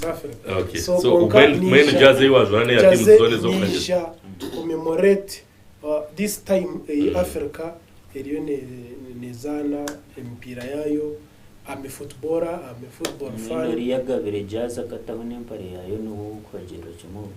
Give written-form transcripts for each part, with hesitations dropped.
Okay. So when jaze was one ya team zone zo kujya commemorate this time Africa eriyo nezana empira yayo ame footballer fan nori yagabire jaza kataho n'empare yayo no kwagero cyumu.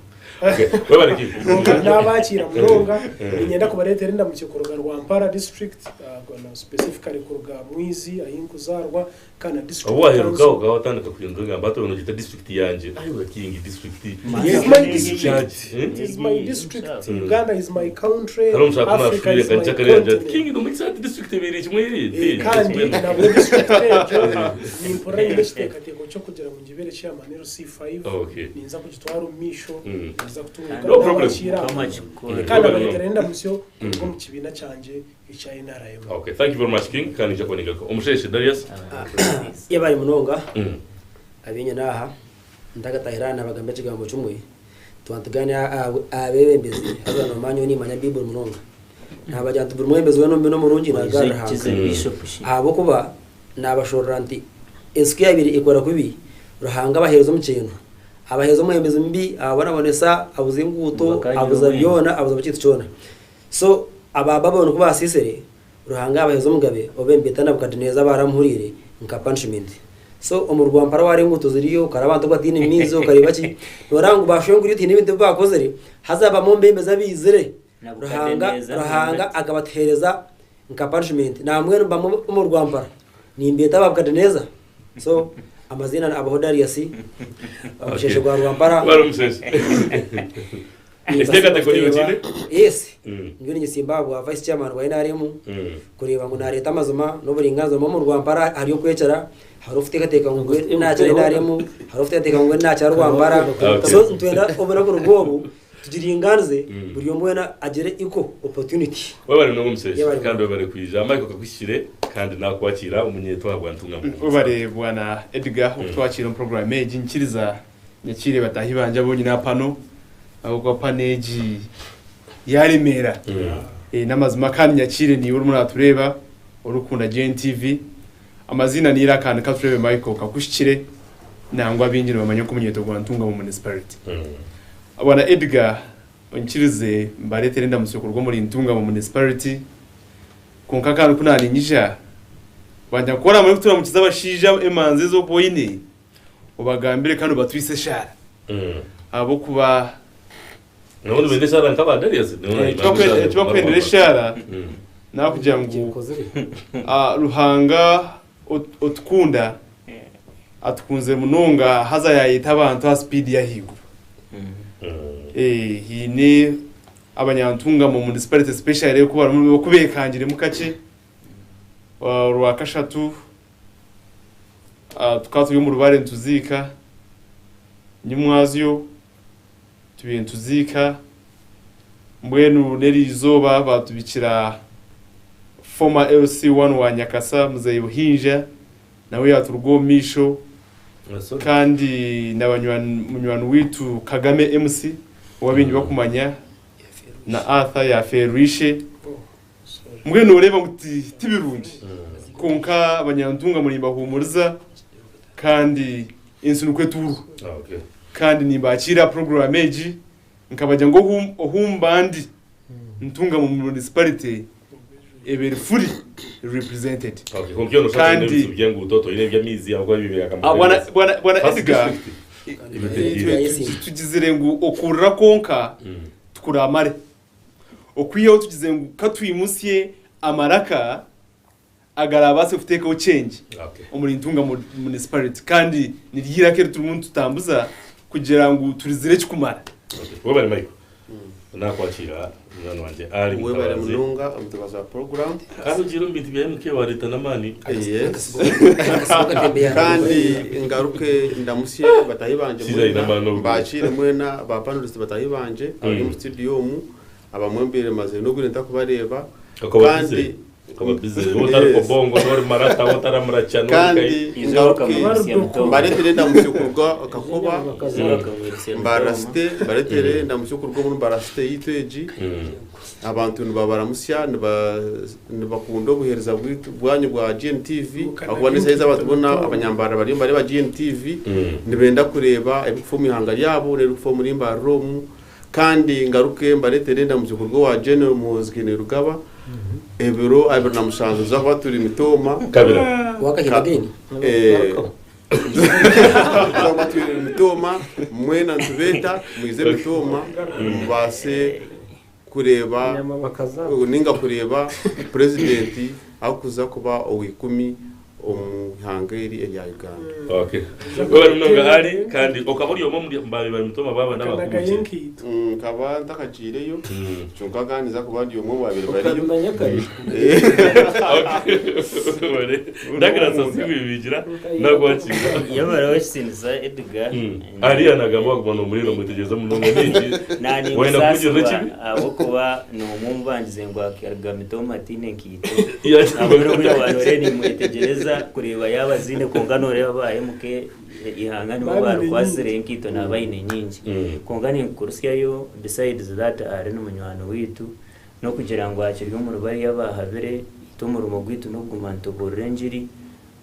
Okay. Wewe ni nabakira muronga ngenda kubaretera nda mu kikoroga Rwampara district gona specifically kuruga mwizi ayinkuzarwa kana district. Owa heruka ugatandika kuyindunga mbato no gita district yanje ayo king district. Yes, my district. It is my district. Uganda is my country. Africa is my country. King no mix district biri kimwe. Kandi na district ni important mistake ateko cyo kugera mu gibere cya manero C5. Ninza kugitwara umisho. No problem. Kandi baterenda musyo ngo mu kibina canje icya inara yo. Okay, thank you very much King. Kandi cyo koniga ko umusheshe Darius. Yabaye munonga. Abinya naha ndagatahirana bagambe kigambo cyumwe. Twantugane abebembezi azana manyo ni manya Bible munonga. Nabajyantu buri mwembezi weno mbino murungi na gara abo kuba nabashoranti esiki yabiri ikora kubi ruhanga baherezo mu kintu abahezo mwembezi mbi abonabonesa abuze nguto abuza byona abuza bacitse cyona so ababa babona kuba asisere ruhanga abahezo mugabe obembetana bukadineza baramuhurire nka punishment so omurwa mpara wari nguto ziriyo karabantu batini mizo karibaki norangu bashonguri uti n'ibindi bakozere hazaba mu mbembeza bizere ruhanga akabatereza nka punishment namwe mu Rwampara ni imbeta babukade neza so amazina abahodarius abasheshe gwa Rwampara baramusese esteka tekoni chile yes ngini Zimbabwe vice chairman wa NRM kureba ngo na leta amazuma no buringanzo mu Rwampara ariyo kwecara harufite gateka ngo nacha NRM harufite gateka ngo nacha Rwampara so ntwenda obona ko rugobo tugiringanze buri yombona agere iko opportunity wabari no gumseshe kandi wabari kwijama iko kakwishire kandi nakwakira umunyeto agwantunga wabari bwana Edgar utwakira mu program eji nkiriza nyakire batahibanje abonye na pano ahubwo paneji yarimera namazima kandi nyakire ni uri muri atureba urukunda GNTV amazina ni irakana katurebe Michael kakushikire nangwa binjire bamanye ko umunyeto agwantunga mu municipality abana Edgar onkirize mbaretere ndamusoko rwo muri ntunga mu municipality konka kandi kunani nyisha bajya kora muri kutura mu kizabashija emanze zo poine ubagambire kandi batwise shara abo kuba none bende shara nkaba Darius cyo kwendere shara nakujya ngo ruhanga otkunda atkunze munonga haza yayita abantu ha speed ya higo hine abanyantunga mu municipality special rero kuba mu kubekangire mu kace rwa kashatu tukatu yo mu rubare ntuzika nyimwaziyo tubintuzika mbwenu neri izoba batubikira former LC1 wa Nyakasa muzeyo hinja nawe yaturgomisho kandi n'abanywanyi witu Kagame MC wabinyi bakumanya na Arthur ya Ferishe mbwe noreba muti tibirungi konka abanyantunga muri bahumuriza kandi insunu kweturu kandi nimbakira program eji nkabajya ngo humbandi ntunga mu municipality ebere fully represented. Okay, konkiyo no kandi byengu utoto ine byamizi abwo bibera kamwe. Bwana Edgar tugizire ngo okurira konka tukuramare. Okwiyo tugize ngo katwimusye amaraka agarabase ufiteka o change. Okay. Omuri ntunga mu municipality kandi nirira kere tumuntu tutambuza kugira ngo turizire kikumara. Okay. Wobari Michael. Nakwakira mwana wanje ari webare mununga amutabaza program kandi ugiro mbiti bya MK wa leta namani yes kandi ngaruke ndamusye batahibanje bacire mwena ba panelist batahibanje ari mu studio mu abamwembere maze no gurenta kubareba kandi kaba bize utari ko bongo nori marata utara murachano kandi ngaruke baretere ndamusyukurwa akakuba mbarasite baretere ndamusyukurwa muri mbarasite yitweji abantu nibabaramusya nibakunda buhereza bwanyu bwa GNTV akuba nesaiza batubona abanyambara bari ba GNTV nibenda kureba ebifumi hanga yabo rero kufo muri mbaromu kandi ngaruke mbaretere ndamusyukurwa wa General Muzikine Rugaba ebiro abiro namushanzo za baturi mitoma kabira wakakigeni baturi mitoma mwena ntubeta mwize mitoma mbase kureba ninga kureba president akuza kuba owikumi omuhangeri ya Uganda. Okay. Wewe mnonga hari kandi okaburi yo mbabe bari mutoma baba n'abakuki. Kaba ndakajireyo. Chunkaganiza kubandi yo mu babiri bariyo. Okay. Ndagrasa sibibigira nagwakinga. Yabara washinza Edgar. Ari anagamba kubona umuriro mutegeza munonga niki. Nani musasa abo kuba no mumbangize ngo akirga mitoma tine kito. Aburo byo barore mutegereza kureba yabazine konganore babaye muke ihangani babara kwasire nkito nabayine nyingi kongani kurusya yo besides that are no munywano witu no kugira ngo akirwe mu rubari yabahabere itomurumo gwitu no gumanto borenjiri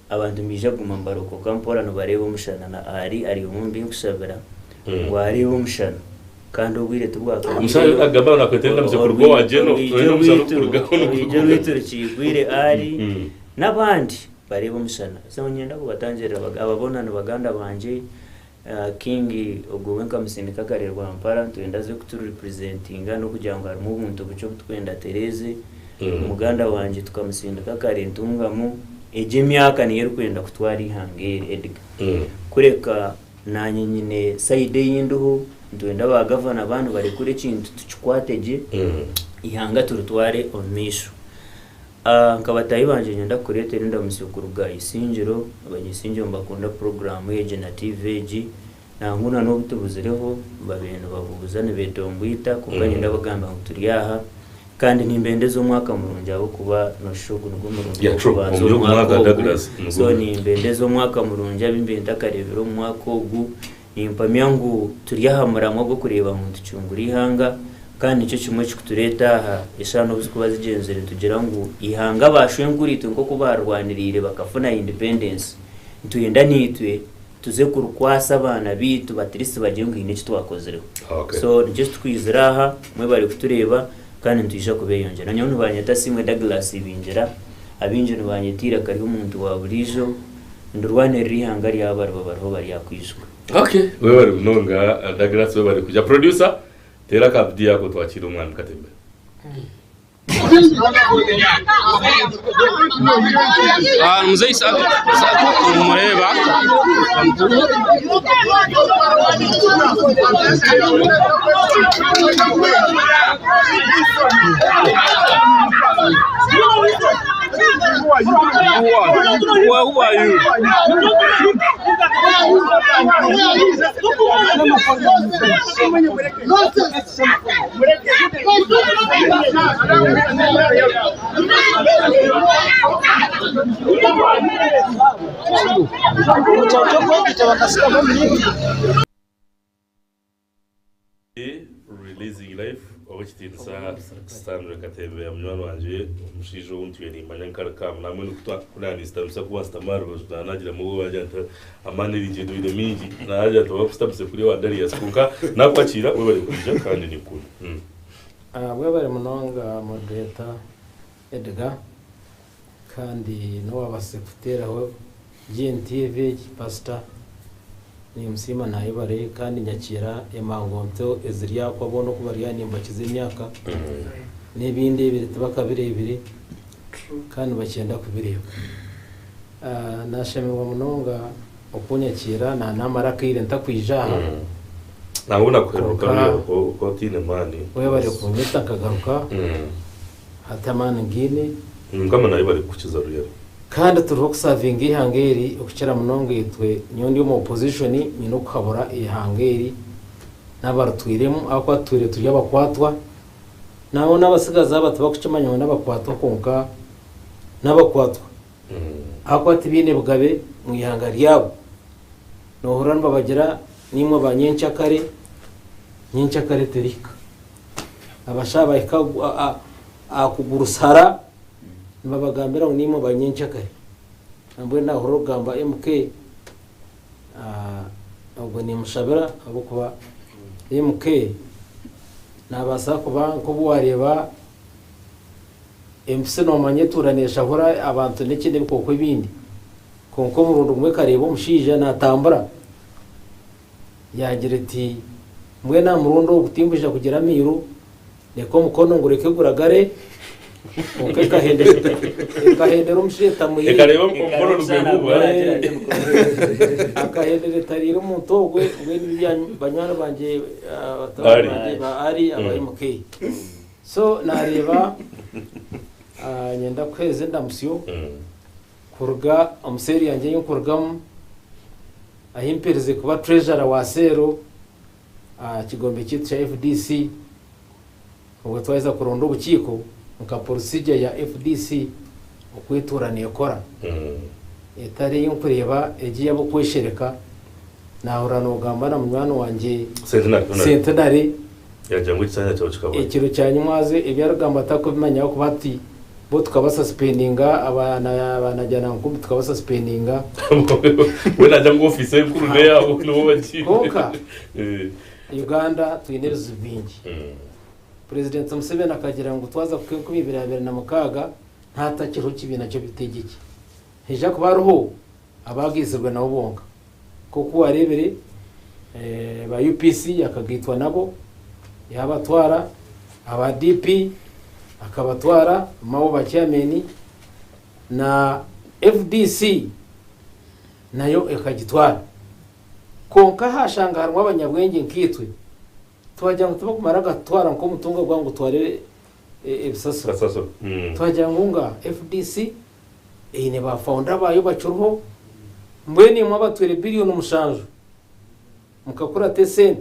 abantu mija gumambaro ko kampora no bareba umushana na ari umumbi kusabira ngo ari umushana kandi ubwire tubwaka umushana agaba nakwetenda musekurwa wa Jeno no musakurwa ije witurikigwire ari nabandi bareba umushana so nyenda kubatangira ababonana baganda banje King Ogwenka Musindika karerwa Mpara twenda zo kutu representinga no kugira ngo harimo umuntu bucyo twenda Tereze umuganda wanje tukamusindika karentunga mu eje myaka niyo kwenda kutwari hangere Edgar kureka nanye nyine side y'induhu twenda ba governor abantu bari kure kintu tuchikwateje ihanga turutware omisho nkabatayi banje nyenda kurete nenda musyukuruga isinjiro abanyisinjiro mbakunda program ya GNTV nankuna no butubuzireho babeno babuzane bedombwita kuko nyenda bagamba ngo turi aha kandi nimbendezo umwaka murunja abo kuba no shogu ngo murunja so nimbendezo umwaka murunja bimbenda karebero umwaka ogu impamyangu turi aha muramo go kureba mu tucunguri hanga kandi icyo kimwe cy'utureta aha ishano bizikuba zigenzere tugira ngo ihanga bashwengurite nko kubarwanirire bakafuna independence ntuyenda nitwe tuze kurukwasa abana bitu batirisi bagiye ngo ine twakozereho so just kwizira aha mwe bari kutureba kandi ntuyisha kubeyongera nyo ntubanyeta simwe Douglas ibinjira abinjira banyetira kari umuntu wa burijo ndurwane rihanga ry'abarwa barho bari yakwishwa. Okay, wewe bari mnonga Douglas wewe bari kuja producer tera kabdi yako twakira umwana katembe. Mzee Saku umureba Who are you? Releasing life okitinda standard katebe ya mwana wanje umushijo untwene imanyanga kam namwe nukutwa kunani stamsa kuwa stamaro banagira mu wajanta amane ringedo ide mingi naje to bakustabse kuri wa Darius kunka nakwakira we bari kujya kandi ni kuri we bari munonga moderator Edgar kandi no wabasekutera ho GNTV pastor ni msima na ibare kandi nyakira emangonto eziriya ko bono kubariya nimba kizimyaka n'ibindi biri tubaka birebire kandi bakenda kubireba nashemewe munonga okunyakira na namara kire ntakwijaha nabona kweruka ko tine mani we bari kunyita kagaruka hatamana ngine ngama nayo bari kukiza ruyero kandi turiho kusavinga ihangeri ukikira munonga yitwe nyondi mu opposition nyino kukabura ihangeri n'abarutwiremo ako ature turya bakwatwa naho n'abasigaza batu bakukimanya n'abakwatwa konka n'abakwatwa akwata ibine bugabe mu ihanga ryabo nohura babagira nimwe banyencyakare nyencyakare terika abashaba akugurusara babagambira ngo nimwe banyencyakare ambwe nahoro gamba MK ubwo ni mushabira abo kuba MK nabasa kuba ko buwareba MC no manyeturanisha hora abantu n'ikindi bikoko ibindi konko murundo umwe kareba umushije natambura yagira ati mwe na murundo gutimbisha kugira miru neko mukono ngureke guragare oke kahendera umusheta muyi ekareba umukono rwego akahendera tarira umutogwe mwe banyana banje ari abayimuke so nareba nyenda kweze ndamusyo kurga amuseri yanjye y'ukurgam ahimpereze kuba treasurer wa sero kigombe cyitwa cha FDC ubwo twaiza kuronda ubukiko muka procedure ya FDC okwituraniye kora etari y'ukureba egiye abo kweshereka nahorana ugamba na mwana wanje centenary yajangwe cyane cyo kikaba ikiro cyanywaze ibyarugamba takubimanya ko bati bo tukabasa spendinga abana jana nkumbi tukabasa spendinga we naja ngo office y'ukuru yabo no baki konka Uganda tuinereza bingi President Museveni akagira ngo twaza kubibirabira na mukaga ntatakiro kibina cyo bitegeke heja kubaruho abagizirwe na ubonga kuko warebere ba UPC yakagitwa nabo yabatwara aba DP akabatwara mawo bacyameni na FDC nayo ekagitwara konka hashanga harwa abanyabwenge nkitwe twajya ngo tubakumara gatwara nko mutunga gwa ngo tware ebisaso twajya ngunga FDC ine ba founder bayo bacuruho mbweni mwabatwere billion umushanjo mukakura tesent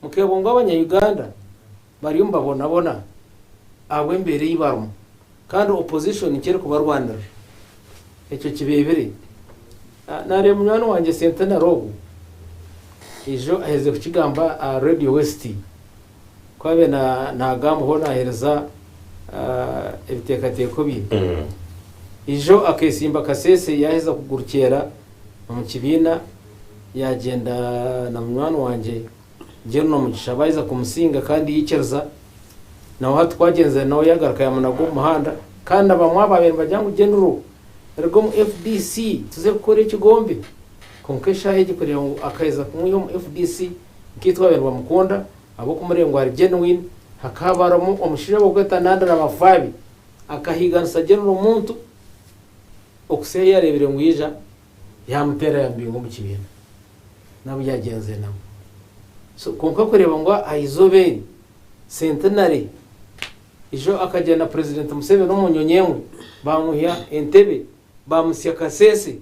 mukebonga abanya-Uganda bari mbabona abwe mbere yibarumo kandi opposition ikere kuba Rwanda icyo kibebere nare munyano wanje Centenary rogo ijo aheze kukigamba Radio West kwabe na gamu hona hereza ibitekateko bi ijo akesimba kasese yaheza kugurukera mu kibina yagenda na munyano wanje ngero no mugishabayiza kumusinga kandi yikerza naho hatwagenze naho yagaruka yamunago muhanda kandi abamwababere bajyangu genuro rego mu FDC tuze gukora ikigombe konkesha heje kureba ngo akaiza kumwiho mu FDC kitwaberwa bamukunda abo kumurengo hari genuine hakabaramo umushira wo gweta nanda na mafabi akahigansa genuro umuntu okuse yarebere ngwija yamutera yambingo mu kibina nabo yagenze nabo so konka kureba ngo ayizoberi Centenary ijo akagenda President Museveni no munyonyemwe bamuhya Entebbe bamusya Kasese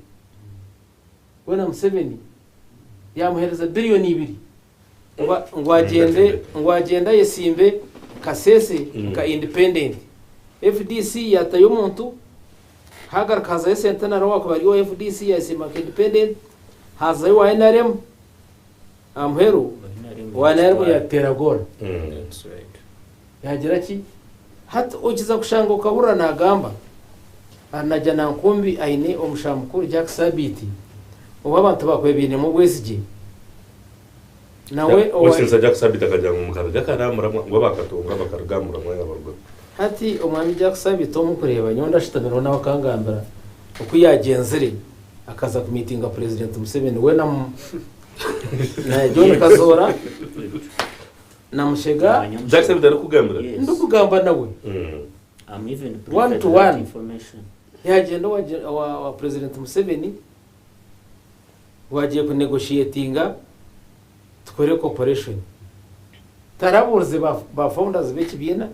wena Museveni yamuhereza billion 2 ngwagenda yesimbe Kasese ka independent FDC yatayo umuntu hagarakaza Centenary wako bari FDC yasimba ka independent hazayo wa NRM amheru wanarimo yatera gora yagira ki hata ukiza kushanga ukabura nagamba anajya na nkumbi aine omushamukuru Jack Sabiti ubu abantu bakwebine mu bwesije nawe osinza Jack Sabiti akajya mu mukaga karamura ngo bakatunga bakarugamura mwe abarwa hati umwami Jack Sabiti omukureba nyonda shitamiro nawe kangambira uko yagenzere akaza ku meeting ga President Museveni we na John Kazora na Mushega Jack Sabiti ari kugambira ndukugamba nawe I'm even one to one information yagenda wa President Museveni wagiye ku negotiatinga tukore cooperation tarabuze ba founders b'ekibina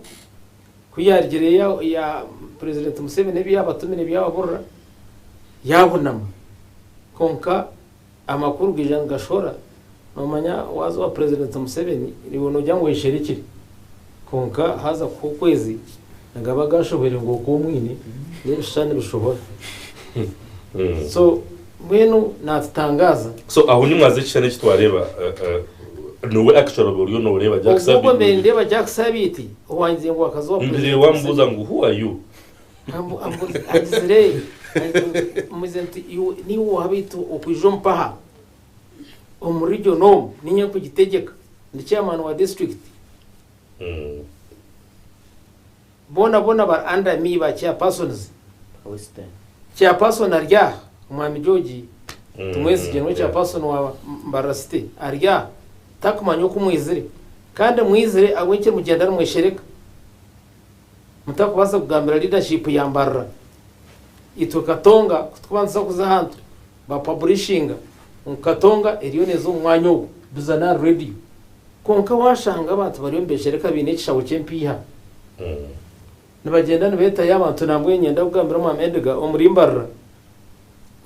kuyargire ya President Museveni byabatumire byababura yabunama konka amakuru gijana gashora nomanya wazo wa President Museveni ribona ujya ngo yisherikire konka haza ku kwezi ngaba gashoboye ngo kumwini n'ibishane bishobora so mwenu natutangaza so aho nyumwaze cyane kitwareba nuwe actually buri no ureba Jack Sabiti ubwo mbere ndeba Jack Sabiti uwangiye ngo akazoba mbere wambuza ngo who are you agizire muzenti ni wabitu okujompa omurijo no ninye kugitegeka ndi chairman wa district bona bar under me ba chairpersons chairperson arya umwami George tumwezi genwe chairperson wa Mbarasite arya takumanyo kumwizire kandi mwizire agweke mugendana mweshereka mutakubaza kugambira leadership yambarra itukatonga kubanza kuza hantu ba publishinga unkatonga eriyo nezo umwanyo duzana radio konka washanga abantu bari mbeshereka bine kishawo cyempiha nabagenda nbeta y'abantu nambwe nyenda kugambira mu Edgar omurimbarra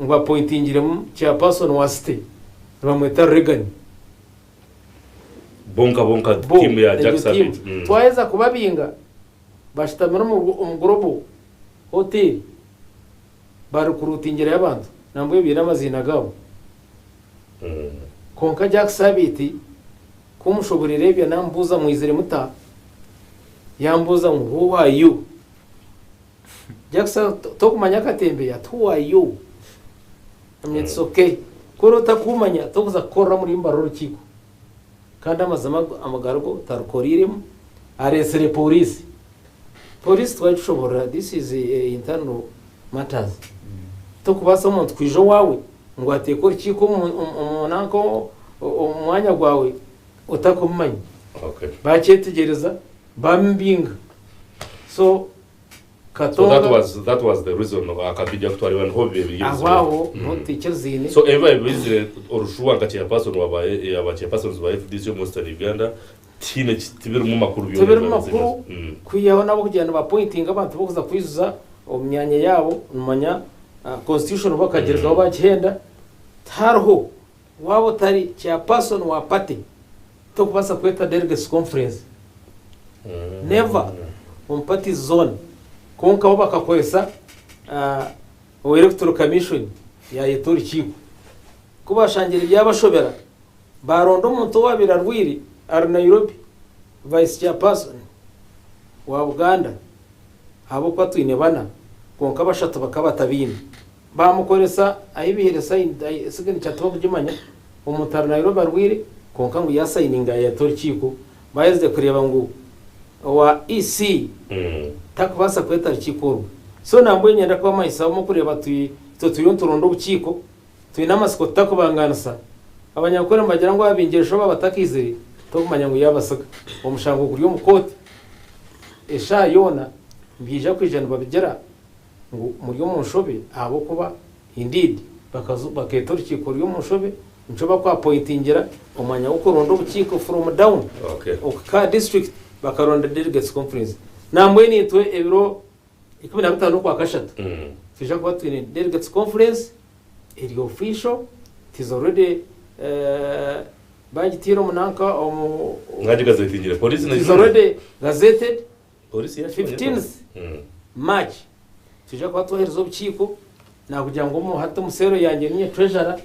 ngwa pointingire mu chairperson wa state bamweta Regan bonka team ya Jack Sabiti twaweza kubabinga bashitamira mu global hotel bari kurutingira y'abantu nambwe bira amazina gabo konka Jack Sabiti kumushoborere bya nambuza mwizere muta yambuza ngo who are you Jack Sabiti tokumanya katembe ya who are you it's okay kurota kumanya tokuza korra muri mbaroro kiko kandi amazama amagargo tarukoririmo aresere police twashobora this is a internal matters tokubasa umuntu kwijo wawe ngo atekora kiko umunanko umwanya gwawe utakumanya bachetegereza bambinga so katonga that was the reason akapija kutwari one hobe years aho ntutekerezine so ever bizire orushuwa ngati ya person wabaye ya chairpersons wa FDC most in Uganda tine tibiri mu makuru byo tibiri mu makuru kuyaho nabo kugenda ba pointing abantu bokuza kwizuza omyanya yabo numanya constitution bakagerwaho bagenda tarho wabo tari chairperson wa party to kubasa kweta delegates conference never on party zone konka bo bakakoresa electoral commission ya yetori kiko kubashangira byabashobera barondo umuntu wabira rwiri ari Nairobi vice chairperson wa Uganda abo kwatwine bana konka bashatu bakabatabine bamukoresa ayibiheresa sigani cyatwa kujimanya umuntu ari Nairobi rwiri konka ngo yasayininga ya yetori kiko bayeze kureba ngo wa EC takubasa kweta kikuru so nambwe nyenda kwa mayisa mu kureba tuyonturondo bukiko tuyinamasiko takubanganasa abanyakore mbagira ngo abingeresho babatakizire tokumanya ngo yabasaka omushango kuri yo mukoti esha yona mbija kwijana babigera ngo muri yo mushobe abo kuba indeed baketora kikuru yo mushobe ncoba kwa pointingira umanya ukurondo bukiko from down ka district bakaronda delegates conference nambwe nitwe ebiro 15 kwa kashatu fisha kwa twine delegates conference eri official it is already bagitiro munanka ngaje gazetingira police na is already gazetted police ya 15th March fisha kwa twoherezo bukiko nakugira ngo mu hato musero yanjye nye treasurer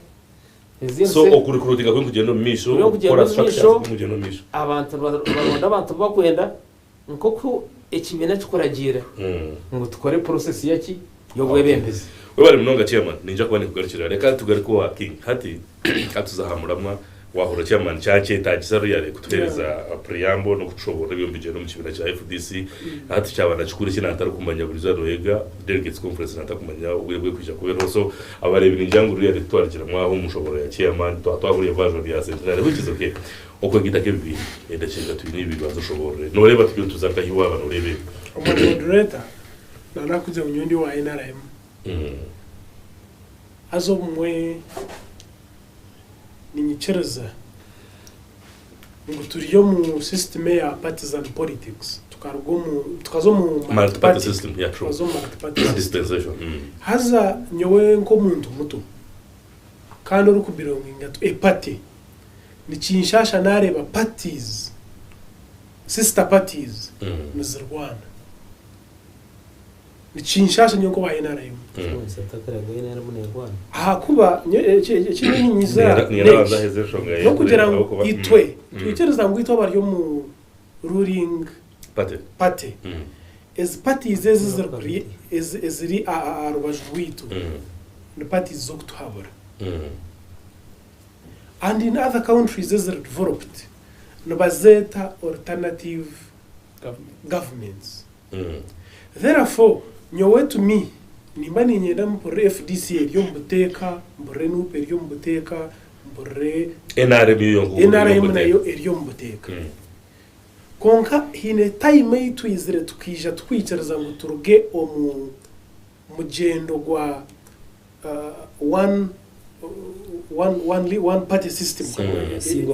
so okurikurutiga kwe kugenda mu misho kora structure kugenda mu misho abantu baronda abantu bakwenda nkoko ekibina kikoragira ngo tukore process yaki yo bwebembeze webali munonga chairman ninja kwani kugarukira reka tugariko wa king hati atuzahamuramwa wahora chairman cyache tagisaru yare kutuhereza preamble no kushobora byombije no mu kibina cya FDC hati cyabana cyukuri kina atari kumanya buriza rohega delegates conference natakumanya ubwe kwisha kubera so abarebe ninjanguru yare twarakira mwaho mushobora ya chairman twahuriye version ya central which is okay okwe gitakebi edachenga twini bibazo shobore no reba tubyo tuzaka hiwa bano rebe moderator nanakuze unyundi wa NRM azo mwe ninyichereza ngo turiyo mu system ya partisan politics tukazo mu multi-party system ya true dispensation haza nyowe nko muntu muto kandi uri kubironga party ni kinshasha nareba parties sister parties mu Rwanda nicinshasha nyoko ba NRM aha kuba kinini nyiza no kugira ngo itwe twicereza ngo itwe baryo mu ruling party as parties as ri arubajwitu the parties zo kutuhabura and in other countries as developed no bazeta alternative governments therefore nyowe to me nimba ninyenda mpore FDC ryo mbuteka mbore nupe ryo mbuteka mbore NRM nayo ryo mbuteka konka hine time yitu izire tukija twicereza ngo turuge mugendo gwa one party system single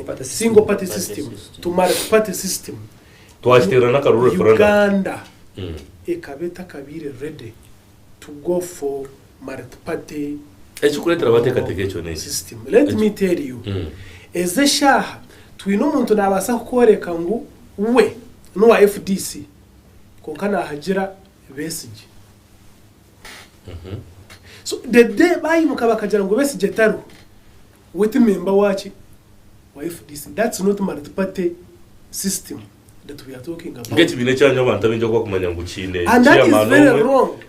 party system to multi-party system twashitera n'akaruru referendum Uganda ekabeta kabire ready to go for multi-party kuletera abatekatekecho neza system. Let me tell you eze shaha twino umuntu nabasa kukoreka ngo we no wa FDC konkana hagira besije so the day bayi mukabakajira ngo besije taru with member wachi wa FDC, that's not multi-party system that we are talking about. Ngeti bine cyanya abantu benje kwa kumanya ngo chine and that is very wrong.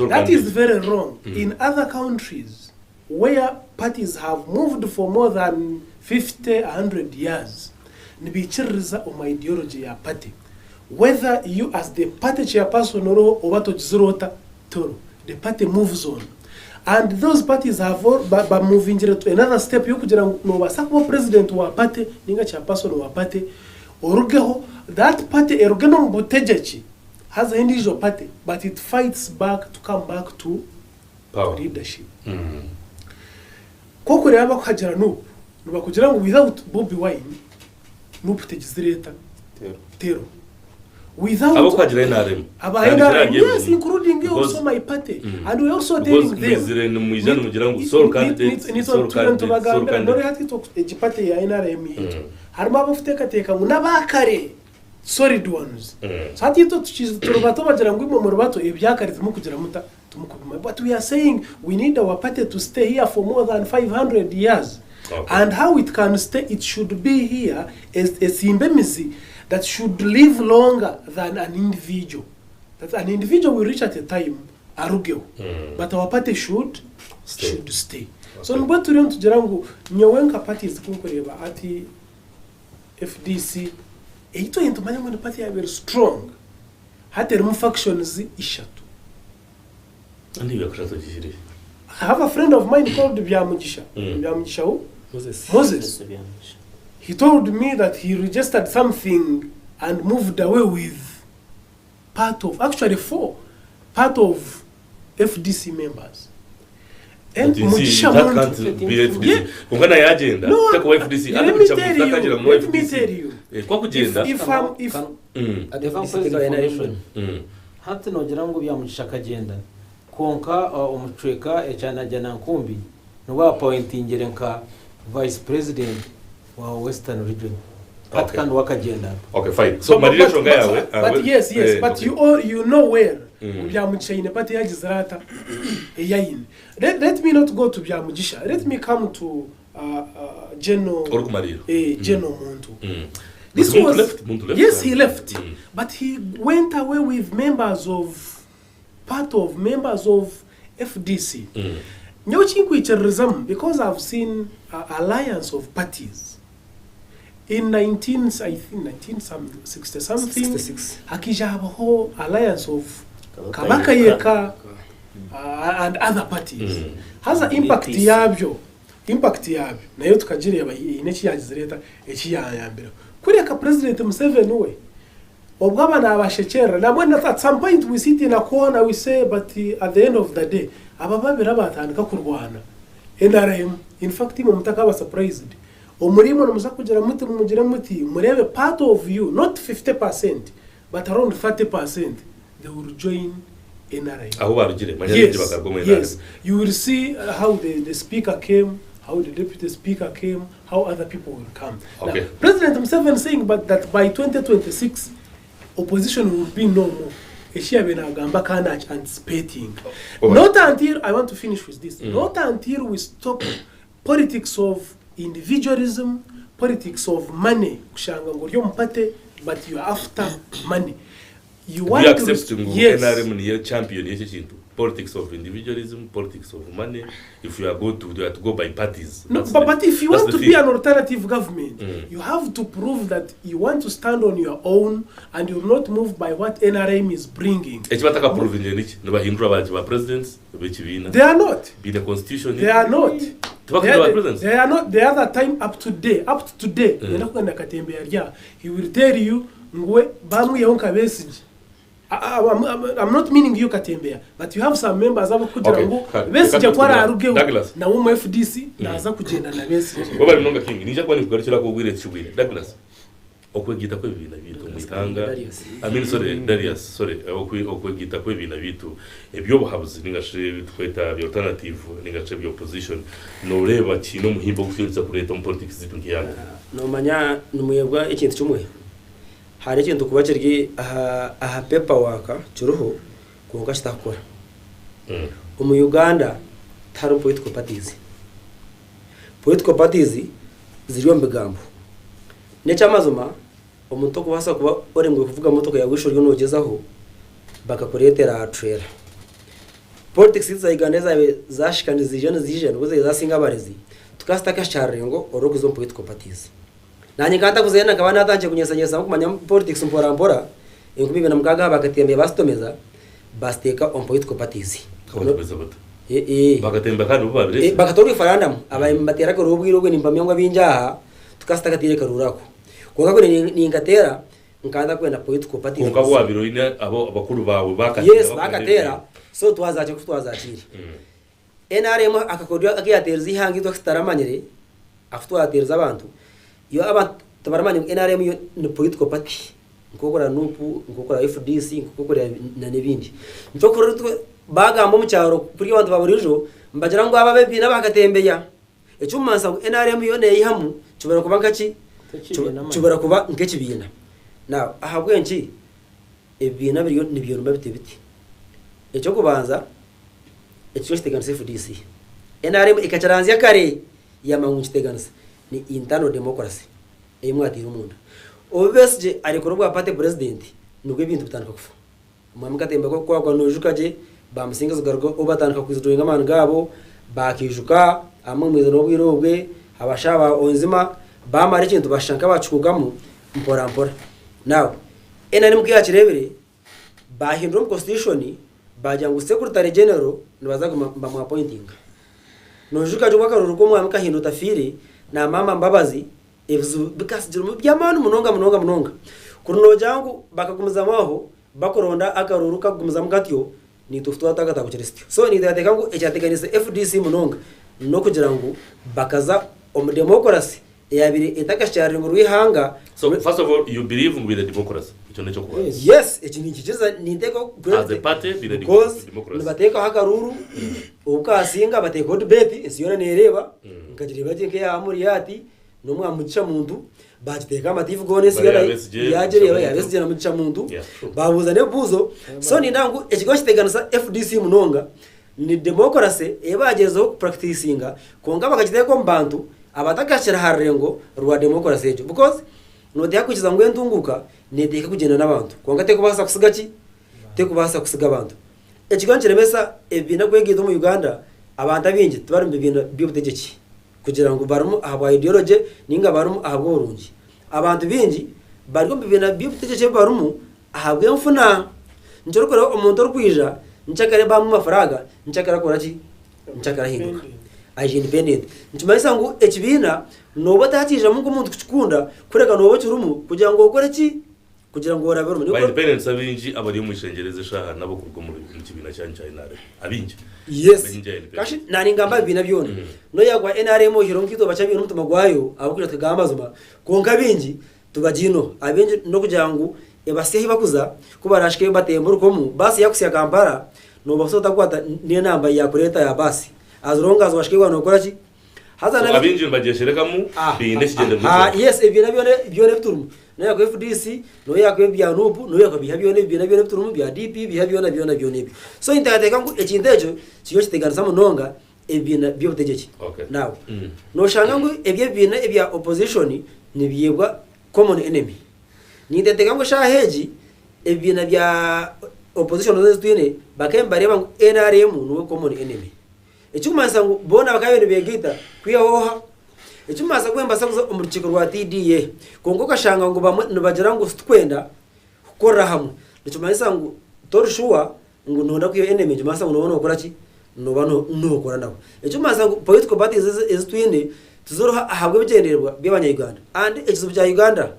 That is very wrong. In other countries where parties have moved for more than 50-100 years, nibichiriza my ideology ya party, whether you as the party chairperson or obato jizurota toro, the party moves on. And those parties have all by moving to another step. You could no wasako president wa party, ninga chairperson wa party, orugeho that party erugeno Ebyobutegyeki has an individual party, but it fights back to come back to power leadership. Koko reba kuhagira nuba kugira ngo without Bobi Wine n'ubutegizireta tero without abo kwagira NRM yes, including also my party, and we also telling them mugira ngo soul candidate no hati to party ya NRM hito harimo abafuteka ngo nabakare solid ones sati to turubato bagira ngo mu rubato ebyakarize mu kugira muta tumukubima, but we are saying we need our party to stay here for more than 500 years. Okay. And how it can stay, it should be here as a symbemizi that should live longer than an individual. That an individual will reach at a time arugeo, but our party should stay. Okay. So nubwo turi tugira ngo nyowenka parties kunkureba ati FDC eito yentumanya ngo party ya very strong hatera factions ishatu. And you are I have a friend of mine called Ebyobutegyeki. Ebyobutegyeki Moses. He told me that he registered something and moved away with part of FDC members. And Mugisha that can't be FDC. Ungana ya agenda. Take away FDC. Let me tell you. Hati nogira ngo Ebyobutegyeki kagenda konka umucweka ecana jana nkumbi no appointingere nka vice president wa Western region. Hati kandi wakagenda. Okay, fine. So Maria shonga yawe. But yes, but you know where Ebyobutegyeki ine party yagizarata eyayin. Let me not go to Ebyobutegyeki. Let me come to General Muntu. This was left. Yes, he left. But he went away with members of FDC. Because I've seen alliance of parties in 1960 something. Hakija have a whole alliance of Kabaka Yeka and other parties. Has an impact yabyo. Nayo tukagireba ineki yagizireta ekiyambira. Kuriya president Museveni we obwabana abashekera namwe at some point we sit in a corner we say, but at the end of the day abababira batandika kurwana NRM. In fact mu mutaka was surprised omurimo no muzakugira muti murebe part of you, not 50% but around 30% they will join NRM. Yes, you will see how the speaker came, how the deputy speaker came, how other people will come. Okay. Now, President Museveni saying that by 2026 opposition will be no more. eshiya benagamba kana anticipating. Not until I want to finish with this. Not until we stop politics of individualism, politics of money kushanga ngo ryo mpate, but you are after money. You want to NRM ni champion y'iki kintu. Politics of individualism, politics of money. If you are going to go by parties. No, but if you want to be an alternative government, you have to prove that you want to stand on your own and you're not moved by what NRM is bringing. They are not. Be the constitution. They are not. They are not. The other time up to today, he will tell you, I'm not meaning you Katembea, but you have some members of Kujangu, Besija Kwara Arugeo, na FDC, Naza Kujena na Besija. Baba Mnonga King, Nija kwani kugarukira ko gwire cyubire. Douglas. Okwegita kwe bina bitu mwitanga. Darius, okwegita kwe bina bitu. Ebyobuhabuzi ningashe tweta alternative, ningashe opposition. No reba kino muhimbo gufinza kureta mu politics zitu nkiyanga. No manya numuyebwa ikintu cyumwe. Hari ikintu kubakirye aha paperwork cyuruho kuko kitakora. Mu Uganda tari political parties. Political parties ziriyo mbigambo. Necha mazuma omuntu kubasa kuba oremwe kuvuga moto yagwishoryo nogezaho bakakoretera trailer. Politics za Uganda zashikaniza zijana ngo zasinga barezi. Tukastaka charengo orokuzo political parties. Nanye kanta kuzena kabana atanje kunyesanyesa kumanya politics mpora inkumi bina mkaga bakatembe bastomeza basteka on political parties. Bakatembe kandi ubabire. Bakatori referendum abayimbatera ko rubwirogwe nimpamyangwa binjaha tukastaka tire karurako. Kuko ni ngatera nkanda kwenda political parties. Kuko wabiro ine abo abakuru bawe bakatera. Yes bakatera. So twazaje kutwazakiri. NRM akakodwa akiyaterza ihangi twakitaramanyire afutwa aterza abantu. Yo aba tabaramanya NRM yo ni political party nkokora nupu nkokora FDC nkokora na nebindi ntokora bagambo mu cyaro kuri abantu baburijo mbagira ngo aba bebina bakatembeya ecyumansa NRM yo ne yihamu cyubara kuba ngaki cyubara kuba ngekibina na ahabwenki ebina biriyo nibyo rumba bitebiti ecyo kubanza ecyo kiteganise FDC NRM ikacaranzya kare yamangu kiteganise ni internal democracy eyimwatira umuntu obesje ariko rwa party president nubwo ibintu bitandika kufa mwamka tembe ko kwa nojukaje bamusinga zugargo obatandika kwizudoinga amana gabo bakijuka amwe mwizo nobwirobwe abashaba onzima bamara ikintu bashanka bacukugamo mpora now enani mkiyakirebere bahindura constitution bajya ngo secretary general nibaza bamu appointing nojukaje kwa karuruko mwamka hinduta firi na mama mbabazi evuzu bikasijira mu byamanu munonga kuruno jangu bakagumiza maho bakoronda akaruru kagumiza mgatyo ni tufutwa atagata kuchiristyo so ni dateka ngo ecyateganise FDC munonga no kugira ngo bakaza democracy yabire etakashari ngo ruhanga. So first of all you believe in the democracy icyo necho kuba yes ekinikiza niteko as a party be the democracy nibateka hakaruru ukasinga bateka debate esiyona nereba nkagire bateke ya amuriyati no mwamugisha mundu bagiteka amatifu gone sigara yagere yabesije na mugisha mundu babuza ne buzo so ni ndangu ekigo kiteganisa FDC munonga ni democracy ebagezeho practicinga konga bakagiteka mbantu abatakashira harengo rwa democracy ejo because no de yakukiza ngo entunguka neteka kugenda nabantu konga teko basa kusigaki teko basa kusiga abantu ekigo kiremesa ebina kwegido mu Uganda abantu abingi tubari mu bintu by'ubutegeki kugira ngo barumu aba ideology ninga barumu ahabwo urungi abantu bingi bariko mbibena by'ubutegeki barumu ahabwe mfuna njorokora umuntu rwija nchakare bamu mafaraga nchakara koraki nchakara hinduka aje independent ntumayisa ngo ekibina nobo tatije mu umuntu kukunda kureka nobo kirumu kugira ngo ukore ki kugira ngo warabe rumu independence abinji abari mu ishengereze shaha nabo kurwo mu kibina cyane abinji yes kashi nani ngamba bina byone no yagwa NRM hiro nkito bacha bintu mutuma gwayo abukira twagamba zuma konka binji tubagino abinji no kugira ngo ebasihi bakuza kubarashike batemburuko komu basi yakusiya Kampala no basota kwata ni namba ya kureta ya basi as long as washikwa no kora ki haza na abinji bajeshereka mu binde kigende mu yes ebina byone bituru no yako FDC no yako bya nubu no yako bihabyo ne turumu bya DP bihabyo na byona so intateka ngo ekindejo kiyo kiteganisa munonga ebina byobutegeki now no shanga ngo ebye ebya opposition ni byebwa common enemy ni ndateka ngo shaheji ebina bya opposition zo twine bakemba reba ngo NRM no common enemy ecyumasa ngo bona bakabene begita kwiyahoha ecyumasa kwemba sabuza umurukiko rwa TDA kongo kashanga ngo bamwe bagira ngo twenda gukora hamwe ecyumasa ngo torshuwa ngo nonda kwiyo enemy ecyumasa ngo nobona ukora ki nobano nokora nabo ecyumasa ngo political parties twine tuzoroha ahabwe bigendererwa by'abanyayuganda and ekizo bya Uganda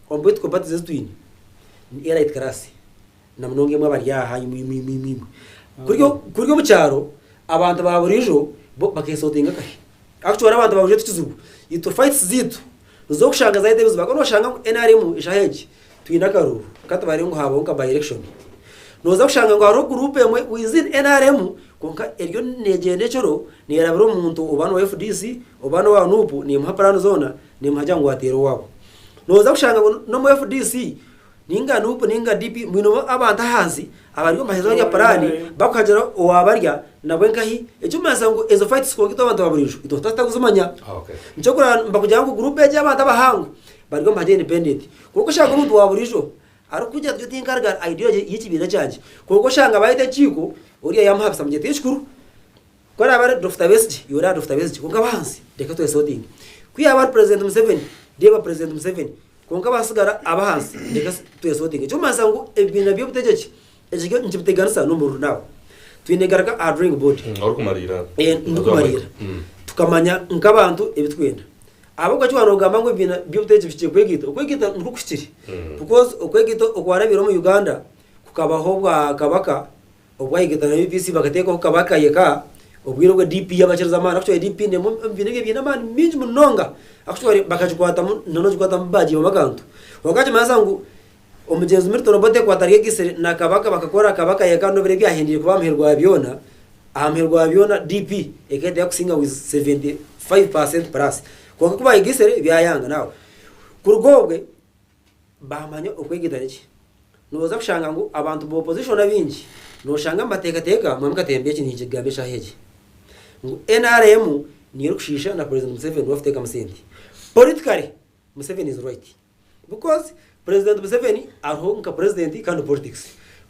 on political parties twine ni elite class na mnonge mwa bari yaha mimi kuryo mu cyaro abantu baburijo bakesotinga kahe actually abantu babuje tukizubu ito fights zitu zo kushanga zaide bizuba kono shanga NRM ishaheje twina karuru katabari ngo habonka by election noza kushanga ngo haro group emwe within NRM konka eryo negende choro ni yarabiro umuntu ubano wa FDC ubano wa nupu ni mhaparano zona ni mhajyango watero wabo noza kushanga no mu FDC ninga nupu ninga DP mwino abantu hanzi abari ngo bahezo ya parani bakajara owabarya nabwenkahi ecyumasa ngo ezo fights ko gito abantu baburijo ito tataguzumanya ncokora mbakujya ngo group eje abantu abahangu bari ngo mbaje independent kuko shaka umuntu waburijo ari kujya tutingarga ideology y'ikibira cyaje kuko shanga bayite chiko uriya yamhapsa mugete chikuru kora bare Dr. West yora Dr. West kuko abanzi reka to sorting kwiya bar president Museveni deba president Museveni konka basigara abahansi reka to sorting cyumasa ngo ebina byobutegeki ejigo ntibuteganisa no mu runawo twinegaraga a drink board arukumarira nukumarira tukamanya nkabantu ebitwenda abo gacyo banogamba ngo ibina byobutegeki bikiye kwegita nukukiri because okwegito okwarabiro mu Uganda kukabaho bwa kabaka obwayigita na UPC bagateka kabaka yeka obwiro bwa DP y'abakiriza amana actually DP ne mu binege bina man minji munonga actually bakajukwata nono jukwata mbaji bamagantu wakaje masangu omugenzi muri torobote kwatariye gisere na kabaka bakakora kabaka yeka no bire byahindiye kuba mherwa byona amherwa byona DP ekede yakusinga with 75% plus kwa kuba igisere byayanga nawe kurugobwe bahamanya okwegita iki noza kushanga ngo abantu bo opposition abinji no shanga mbateka mwamka tembe iki ntikigambe shaheje ngo NRM niyo kushisha na president Museveni wafite kamusenti politically Museveni is right because president Museveni arhonka president kandi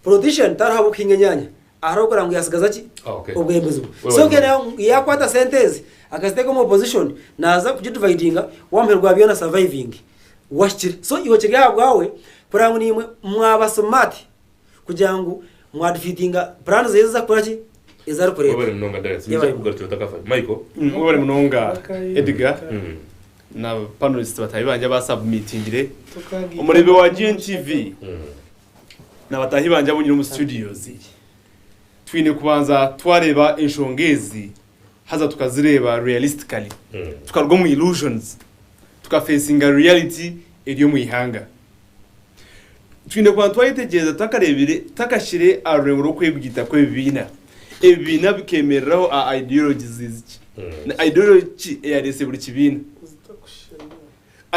politician tarhabu kingenyanya arokora ngo yasigaza ki obwembezo so kera yakwata sentence akaziteka mu opposition naza kujidividinga wamherwa byona surviving washire so iho kiri habwawe kurangu nimwe mwabasomati kugira ngo mwadifeatinga plan zeza kuraki ezari kureba obere mnonga direct niza kugarutira takafa Michael obere mnonga Edgar na panelists batahibanje ba submittingire umurebe wa GNTV na batahibanje abonyira mu studios twine kubanza twareba inshongezi haza tukazireba realistically tukarwo mu illusions tukafacinga reality iriyo mu ihanga twine kwa twayitegereza takarebire takashire arengero kwebwita kwebina ebina bikemeraho a ideologies ziki na ideology yarese buri kibina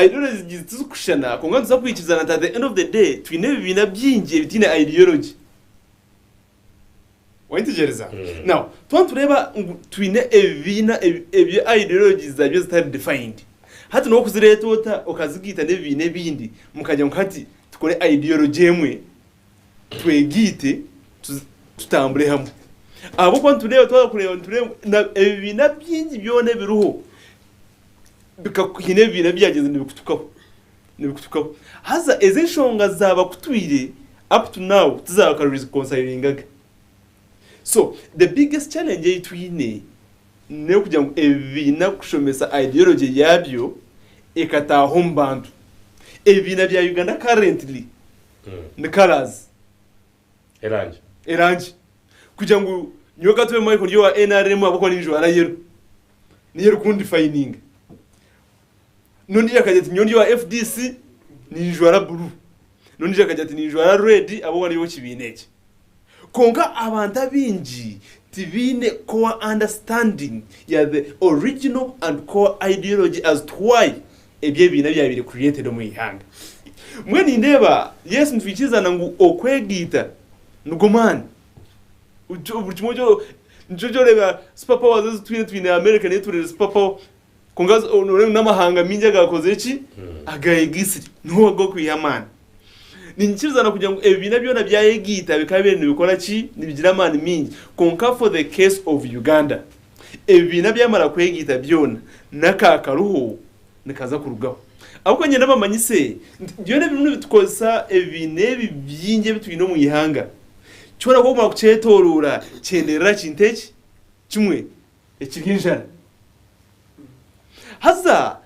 ideologies tuzukushana konga tuzakwikizana at the end of the day twine bibina byingiye bitine ideology wayitegereza now tureba twine ebina ebyo ideologies zabyo zitari defined hati no kuziretota okazigita nebine bindi mukajya nkati tukore ideology emwe twegite tutambure hamwe abo kwa tureba twakureba na ebina byingi byone biruho bikakuhine bina byageze nibikutukaho haza eze shonga zaba kutwire up to now tuzaka reconcilingaga so the biggest challenge yitwine ne kugira ngo ebina kushomesa ideology yabyo ekataho mbantu ebina bya Uganda currently the colors erange kugira ngo nyoka tuwe Michael nyo wa NRM abako ninjo arayero niyo kundi defining noni yakajati nyo wa FDC ninjo ara blue noni yakajati ninjo ara red abo wali bokibineke konga abantu abinji tibine core understanding ya the original and core ideology as to why ebye bina byabire created mu ihanga mwe nindeba yes mtwikizana ngu okwegita nugomani ubuchimojo njojo reba superpower zo twine America ne turere superpower kungaza n'amahanga minja gakoze iki agayigisiri no go kwiyamana ninchizana kugira ngo ebina byona byayegita bikabere nibikora ki nibigira amani mingi konka for the case of Uganda ebina byamara kwegita byona nakakaruho nikaza kurugaho ahubwo nyenda bamanyise byone bimwe bitukoza ebine bibyinge bitwino mu ihanga cyora ko mu kucetorura cyenderera kinteki kimwe ekirinjana haza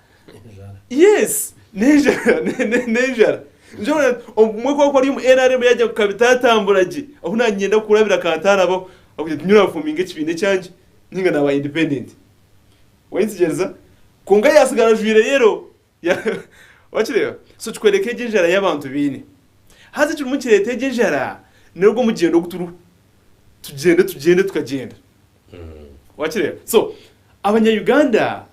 yes nejara njone umwe ko ari mu NRM yajya kukabitatamburaje aho nanyenda kurabira kantara abo akunyura fuminge kibinde cyanje ninga naba independent wenzigereza kunga yasigara jwire rero wachireba so chikwerekeje njara y'abantu bine haze cyo mukireteje njara nubwo mugendo guturu tugende tukagenda wachireba so abanya-Uganda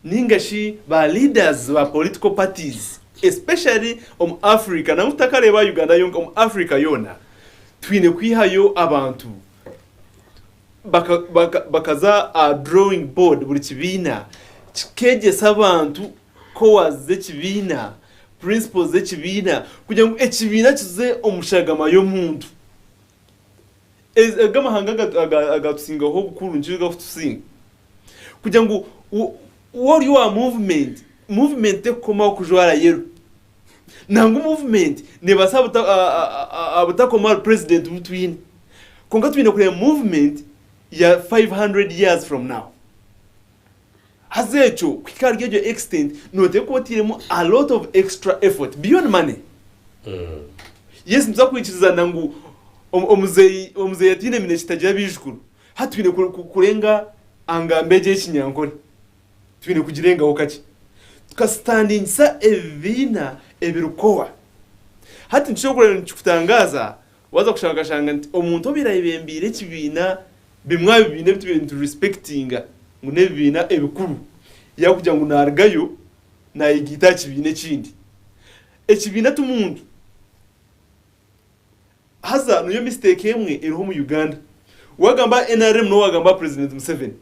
ningashi ba leaders ba political parties especially Africa na mutakareba Uganda yonka Africa yona twine kwihayo abantu bakaza a drawing board buri kibina kikeje sabantu ko waze kibina principles ze kibina kugira ngo ekibina kize omushagama yo muntu gamahanga agatusinga ho bukuru njiga futusinga kugira ngo what you are movement ekoma kujwara yero nangu movement ne basaba abutakoma president mutwine konga twine kure movement ya 500 years from now hazecho kwikargejo extent note ko tiremo a lot of extra effort beyond money yes mzakwikiriza nangu omuzeyi yatine mine kitajya bijukuru hatwine kurenga angambeje kinyankore twine kugirenga okaki tukastanding sa evina ebirukowa hati nshokora nkutangaza waza kushangashanga nti omuntu obirayibembire kibina bimwa bibine bitubintu respectinga ngune bibina ebikuru yakujya ngo nargayo nayigita kibine kindi ekibina tumuntu haza no yo mistake emwe iriho mu Uganda wagamba NRM no wagamba President Museveni